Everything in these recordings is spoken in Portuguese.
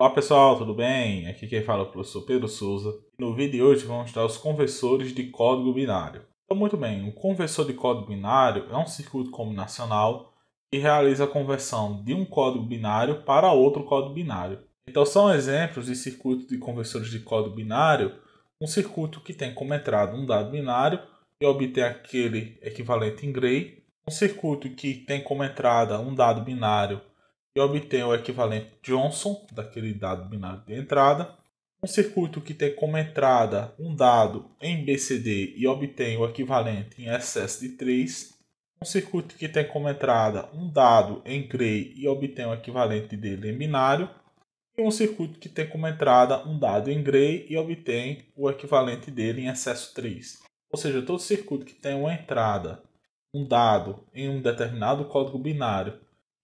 Olá pessoal, tudo bem? Aqui quem fala é o professor Pedro Souza. No vídeo de hoje vamos estudar os conversores de código binário. Então, muito bem, um conversor de código binário é um circuito combinacional que realiza a conversão de um código binário para outro código binário. Então, são exemplos de circuitos de conversores de código binário, um circuito que tem como entrada um dado binário e obtém aquele equivalente em Gray, um circuito que tem como entrada um dado binário e obter o equivalente Johnson daquele dado binário de entrada. Um circuito que tem como entrada um dado em BCD e obtém o equivalente em excesso de 3. Um circuito que tem como entrada um dado em Gray e obtém o equivalente dele em binário. E um circuito que tem como entrada um dado em Gray e obtém o equivalente dele em excesso 3. Ou seja, todo circuito que tem uma entrada, um dado em um determinado código binário,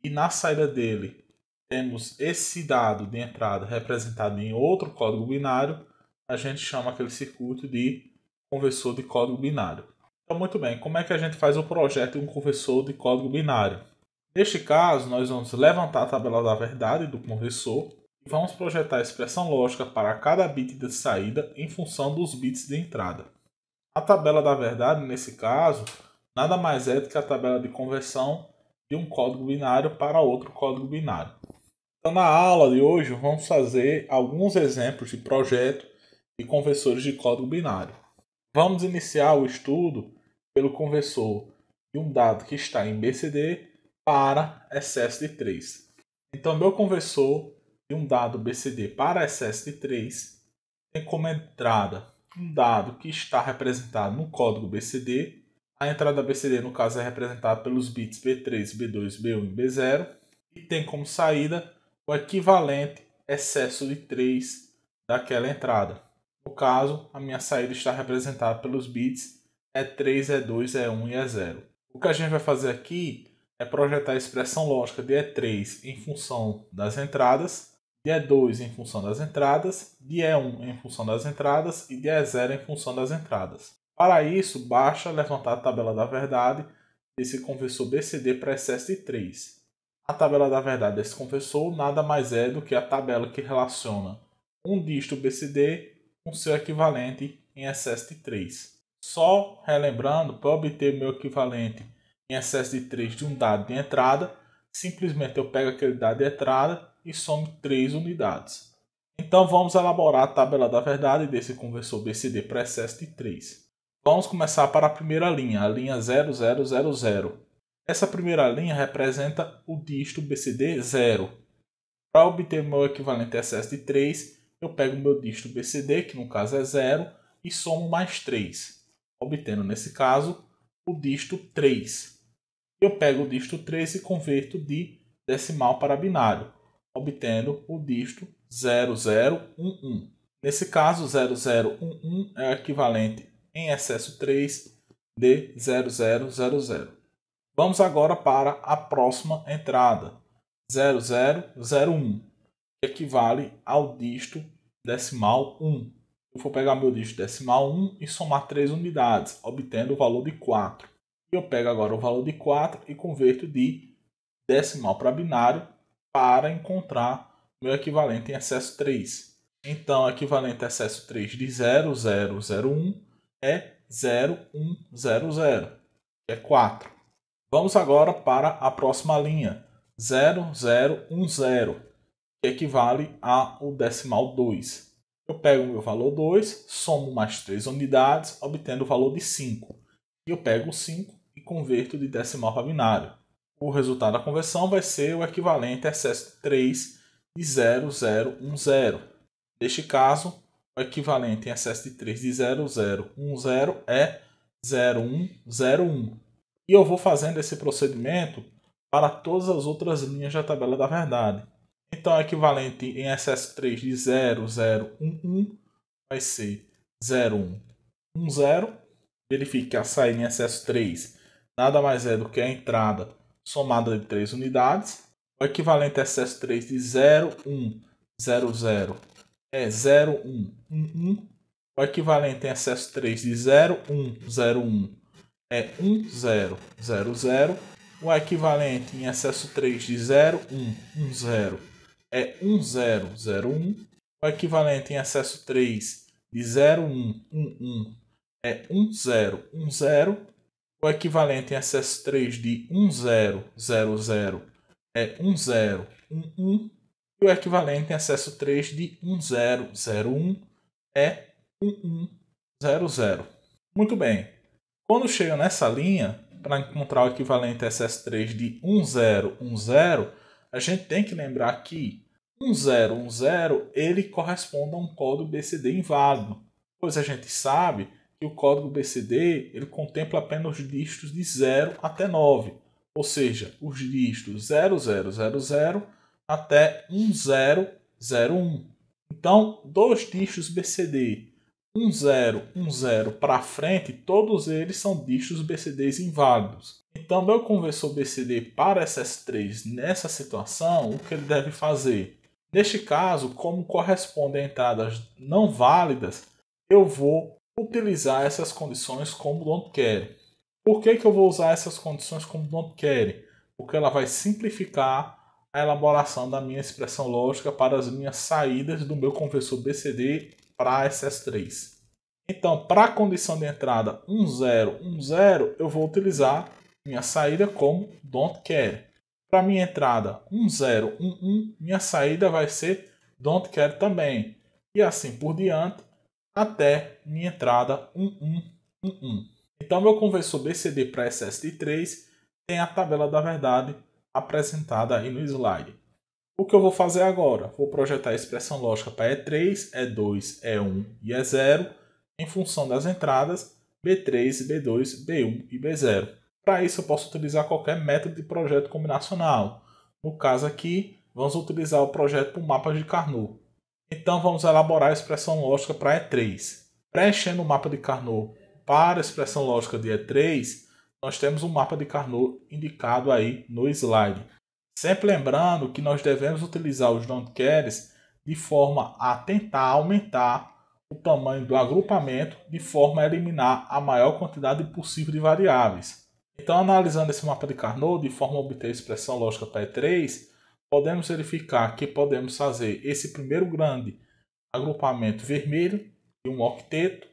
e na saída dele temos esse dado de entrada representado em outro código binário, a gente chama aquele circuito de conversor de código binário. Então, muito bem, como é que a gente faz o projeto de um conversor de código binário? Neste caso, nós vamos levantar a tabela da verdade do conversor e vamos projetar a expressão lógica para cada bit de saída em função dos bits de entrada. A tabela da verdade, nesse caso, nada mais é do que a tabela de conversão de um código binário para outro código binário. Então, na aula de hoje, vamos fazer alguns exemplos de projeto de conversores de código binário. Vamos iniciar o estudo pelo conversor de um dado que está em BCD para excesso de 3. Então, meu conversor de um dado BCD para excesso de 3 tem como entrada um dado que está representado no código BCD. A entrada BCD, no caso, é representada pelos bits B3, B2, B1 e B0. E tem como saída o equivalente excesso de 3 daquela entrada. No caso, a minha saída está representada pelos bits E3, E2, E1 e E0. O que a gente vai fazer aqui é projetar a expressão lógica de E3 em função das entradas, de E2 em função das entradas, de E1 em função das entradas e de E0 em função das entradas. Para isso, basta levantar a tabela da verdade desse conversor BCD para excesso de 3. A tabela da verdade desse conversor nada mais é do que a tabela que relaciona um dígito BCD com seu equivalente em excesso de 3. Só relembrando, para obter o meu equivalente em excesso de 3 de um dado de entrada, simplesmente eu pego aquele dado de entrada e somo 3 unidades. Então vamos elaborar a tabela da verdade desse conversor BCD para excesso de 3. Vamos começar para a primeira linha, a linha 0000. Essa primeira linha representa o dígito BCD 0. Para obter meu equivalente a excesso de 3, eu pego o meu dígito BCD, que no caso é 0, e somo mais 3, obtendo nesse caso o dígito 3. Eu pego o dígito 3 e converto de decimal para binário, obtendo o dígito 0011. Nesse caso, 0011 é o equivalente em excesso 3 de 0000. Vamos agora para a próxima entrada, 0001, que equivale ao dígito decimal 1. Eu vou pegar meu dígito decimal 1 e somar 3 unidades, obtendo o valor de 4. Eu pego agora o valor de 4 e converto de decimal para binário para encontrar meu equivalente em excesso 3. Então, o equivalente a excesso 3 de 0001 é 0100, que é 4. Vamos agora para a próxima linha, 0010, que equivale ao decimal 2. Eu pego o meu valor 2, somo mais 3 unidades, obtendo o valor de 5. E eu pego o 5 e converto de decimal para binário. O resultado da conversão vai ser o equivalente a excesso de 3 de 0010. Neste caso, o equivalente em excesso de 3 de 0010 é 0101. E eu vou fazendo esse procedimento para todas as outras linhas da tabela da verdade. Então, o equivalente em excesso 3 de 0011 vai ser 0110. Verifique que a saída em excesso 3 nada mais é do que a entrada somada de 3 unidades. O equivalente a excesso 3 de 0100 é 0111. O equivalente em excesso 3 de 0101 é 1000. O equivalente em excesso 3 de 0110 é 1, 0, 0, 1. O equivalente em excesso 3 de 0, 1, 1, 1 é 1, 0, 1, 0. O equivalente em excesso 3 de 1, 0, 0, 0 é 1, 0, 1, 1. E o equivalente em excesso 3 de 1, 0, 0, 1 é 1, 1, 0, 0. Muito bem. Quando chega nessa linha, para encontrar o equivalente a excesso 3 de 1, 0, 1, 0, a gente tem que lembrar que 1, 0, 1, 0 ele corresponde a um código BCD inválido, pois a gente sabe que o código BCD ele contempla apenas os dígitos de 0 até 9, ou seja, os dígitos 0000 até 1001. Então, dois dígitos BCD 1010 para frente, todos eles são dígitos BCDs inválidos. Então, meu conversor BCD para SS3 nessa situação, o que ele deve fazer? Neste caso, como corresponde a entradas não válidas, eu vou utilizar essas condições como don't care. Por que eu vou usar essas condições como don't care? Porque ela vai simplificar a elaboração da minha expressão lógica para as minhas saídas do meu conversor BCD para SS3. Então, para a condição de entrada 1010, eu vou utilizar minha saída como don't care. Para minha entrada 1011, minha saída vai ser don't care também. E assim por diante, até minha entrada 1111. Então, meu conversor BCD para SS3 tem a tabela da verdade apresentada aí no slide. O que eu vou fazer agora? Vou projetar a expressão lógica para E3, E2, E1 e E0 em função das entradas B3, B2, B1 e B0. Para isso eu posso utilizar qualquer método de projeto combinacional. No caso aqui, vamos utilizar o projeto por mapas de Carnot. Então vamos elaborar a expressão lógica para E3. Preenchendo o mapa de Carnot para a expressão lógica de E3, nós temos um mapa de Carnot indicado aí no slide. Sempre lembrando que nós devemos utilizar os don't cares de forma a tentar aumentar o tamanho do agrupamento de forma a eliminar a maior quantidade possível de variáveis. Então, analisando esse mapa de Carnot de forma a obter a expressão lógica para E3, podemos verificar que podemos fazer esse primeiro grande agrupamento vermelho de um octeto,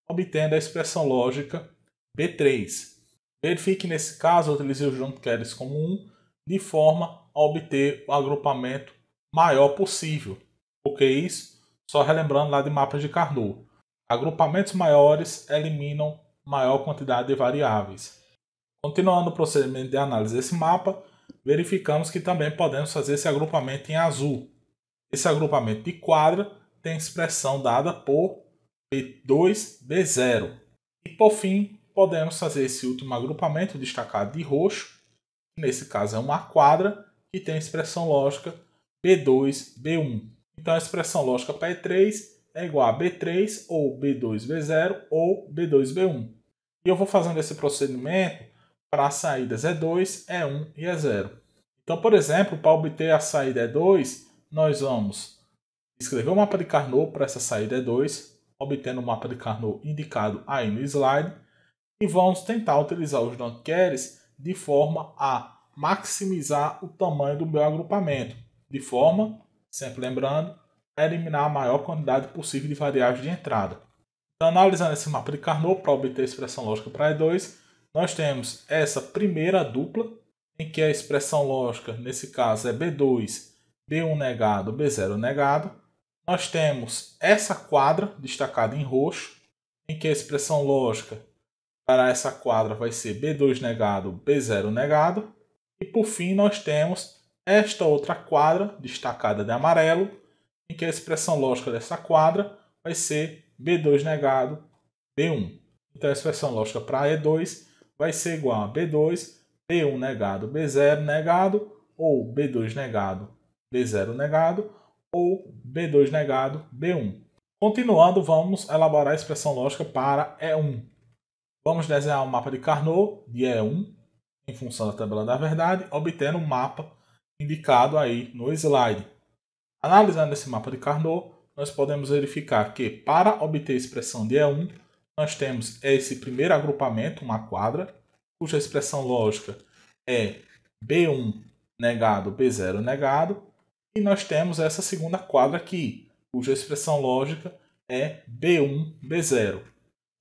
obtendo a expressão lógica B3. Verifique que nesse caso eu utilizei os don't cares como 1, de forma a obter o agrupamento maior possível. Por que isso? Só relembrando lá de mapas de Carnot. Agrupamentos maiores eliminam maior quantidade de variáveis. Continuando o procedimento de análise desse mapa, verificamos que também podemos fazer esse agrupamento em azul. Esse agrupamento de quadra tem expressão dada por B2, B0. E por fim, podemos fazer esse último agrupamento destacado de roxo, que nesse caso é uma quadra, que tem expressão lógica B2, B1. Então a expressão lógica para E3 é igual a B3 ou B2, B0 ou B2, B1. E eu vou fazendo esse procedimento para as saídas E2, E1 e E0. Então, por exemplo, para obter a saída E2, nós vamos escrever o mapa de Carnot para essa saída E2, obtendo o mapa de Carnot indicado aí no slide, e vamos tentar utilizar os don't cares de forma a maximizar o tamanho do meu agrupamento, de forma, sempre lembrando, a eliminar a maior quantidade possível de variáveis de entrada. Então, analisando esse mapa de Carnot para obter a expressão lógica para E2, nós temos essa primeira dupla, em que a expressão lógica, nesse caso, é B2, B1 negado, B0 negado. Nós temos essa quadra destacada em roxo, em que a expressão lógica para essa quadra vai ser B2 negado, B0 negado. E por fim nós temos esta outra quadra destacada de amarelo, em que a expressão lógica dessa quadra vai ser B2 negado, B1. Então a expressão lógica para E2 vai ser igual a B2, B1 negado, B0 negado, ou B2 negado, B0 negado, ou B2 negado, B1. Continuando, vamos elaborar a expressão lógica para E1. Vamos desenhar um mapa de Carnot de E1 em função da tabela da verdade, obtendo um mapa indicado aí no slide. Analisando esse mapa de Carnot, nós podemos verificar que para obter a expressão de E1, nós temos esse primeiro agrupamento, uma quadra, cuja expressão lógica é B1 negado, B0 negado. E nós temos essa segunda quadra aqui, cuja expressão lógica é B1, B0.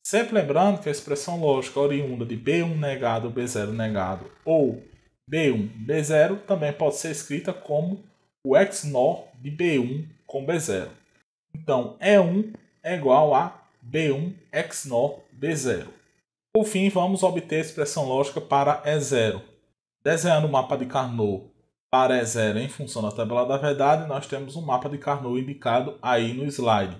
Sempre lembrando que a expressão lógica oriunda de B1 negado, B0 negado ou B1, B0 também pode ser escrita como o XNOR de B1 com B0. Então, E1 é igual a B1 XNOR B0. Por fim, vamos obter a expressão lógica para E0. Desenhando o mapa de Carnot para E0 em função da tabela da verdade, nós temos um mapa de Carnot indicado aí no slide.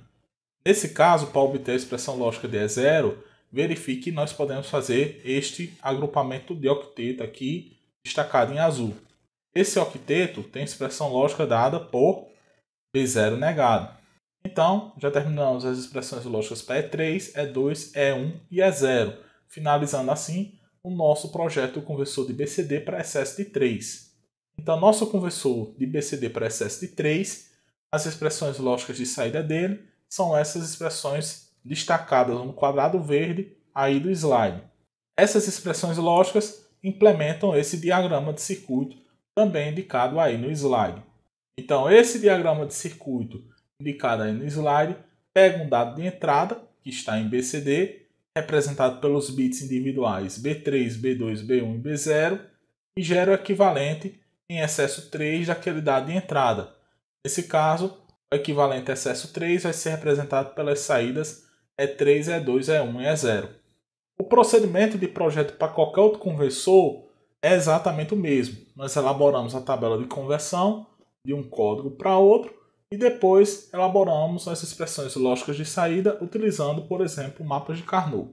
Nesse caso, para obter a expressão lógica de E0, verifique que nós podemos fazer este agrupamento de octeto aqui, destacado em azul. Esse octeto tem expressão lógica dada por B0 negado. Então, já terminamos as expressões lógicas para E3, E2, E1 e E0, finalizando assim o nosso projeto do conversor de BCD para excesso de 3. Então, nosso conversor de BCD para excesso de 3, as expressões lógicas de saída dele são essas expressões destacadas no quadrado verde aí do slide. Essas expressões lógicas implementam esse diagrama de circuito também indicado aí no slide. Então, esse diagrama de circuito indicado aí no slide pega um dado de entrada, que está em BCD, representado pelos bits individuais B3, B2, B1 e B0, e gera o equivalente em excesso 3 daquele dado de entrada. Nesse caso, o equivalente a excesso 3 vai ser representado pelas saídas E3, E2, E1 e E0. O procedimento de projeto para qualquer outro conversor é exatamente o mesmo. Nós elaboramos a tabela de conversão de um código para outro e depois elaboramos as expressões lógicas de saída utilizando, por exemplo, mapas de Carnot.